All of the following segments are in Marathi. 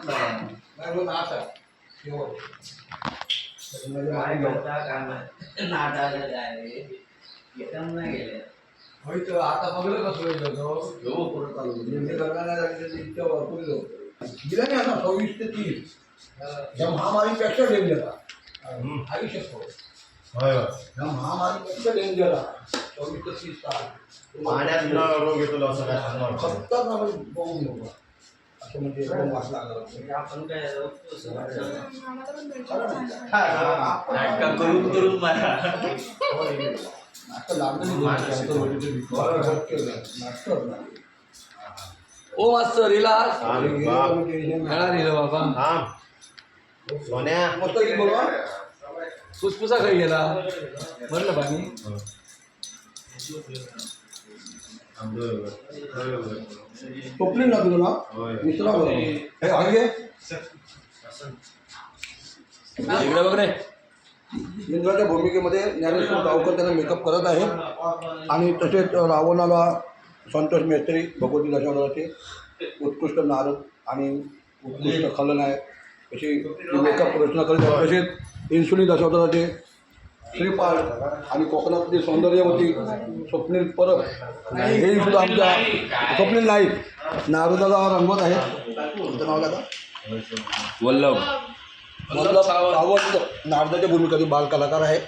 नाही नाच आहे काय करता काम नाटायला जाय येतं नाही गेले होय तर आता बघलं कसं होईल हो परत आलो म्हणजे करणाऱ्या इतक्या भरपूर लोक गेलं नाही आता 26 ते 30 या महामारीपेक्षा डेंजर आयुष्य या महामारीपेक्षा डेंजर 24 ते 30 तास पाण्यात रोग येतो असं काय खतरनाक बघून नको असं म्हणजे एकदम वास लागला आपण काय करून करून मारा आता लागलं ओ मास्तर रिलॅक्स खेळा दिलं बाबा सोन्या मस्त की बघा फुसफुसा खाई गेला भरलं पाणी टोपली ना तुला मिश्रा हे आगे इकडे बघ रे इंद्राच्या भूमिकेमध्ये ज्ञानेश्वर गावकर त्यांना मेकअप करत आहे आणि तसेच रावणाला संतोष मेस्त्री भगवती दशावताराचे उत्कृष्ट नारद आणि उत्कृष्ट खलनायक अशी मेकअप रचना करीत आहे. तसेच इन्सुलिन दशावताराचे श्रीपाल आणि कोकणातली सौंदर्यवती स्वप्नील परब हे सुद्धा आमच्या स्वप्नील नाईक नारदाला रंगवत आहेत. तुमचं नाव काय? वल्लभ सावंत नारदाच्या भूमिकेतील बालकलाकार आहे.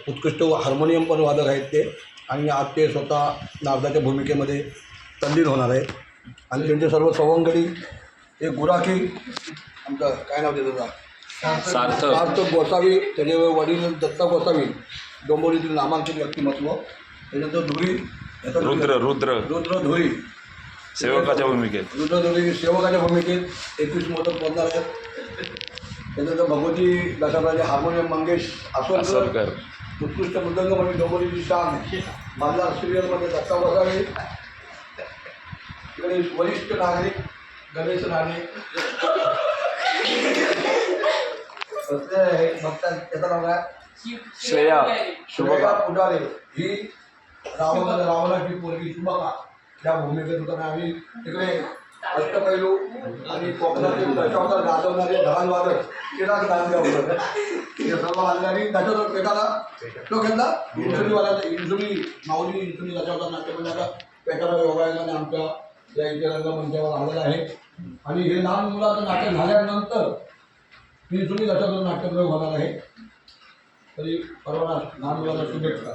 उत्कृष्ट हार्मोनियम पण वादक आहेत ते आणि आज ते स्वतः नारदाच्या भूमिकेमध्ये तल्लीन होणार आहे. आणि त्यांचे सर्व सवंगडी एक गुराखी आमचं काय नाव देतं सार्थक गोसावी त्याचे वडील दत्ता गोसावी डोंबिवलीतील नामांकित व्यक्तिमत्व. त्याच्यानंतर धुरी रुद्र धुरी सेवकाच्या भूमिकेत रुद्र धुरी सेवकाच्या भूमिकेत 21 मोदक बोलणार आहेत. त्यानंतर भगवती दशावताराचे हार्मोनियम मंगेश आसोलकर उत्कृष्ट मृदंग म्हणजे डोंबिवलीची शान बाजार सिरियलमध्ये दत्ता गोसावी. इकडे वरिष्ठ नागरिक गणेश राणे बघतात त्याचं नाव काय श्रेया शुभका पुढारे ही रावणाची पोरगी शुभका त्या भूमिकेत होताना आम्ही तिकडे अष्टपैलू आणि कोकणातील दशावतार गाजवणारे ढाल वादक किराक नांदगाव हे सर्व आणणारी त्याच्यावर पेटाला तो घेतला इन्सुलीवाल्याचा इन्सुली माऊली इन्सुली दशावतार नाट्यमंडळाचा पेटाला योगायोगाने आमच्या या इथे रंगमंचावर आलेला आहे. आणि हे लहान मुलाचं नाटक झाल्यानंतर इन्सुली दशावतार नाट्यप्रयोग होणार आहे. तरी परवाना लहान मुलाला शुभेच्छा.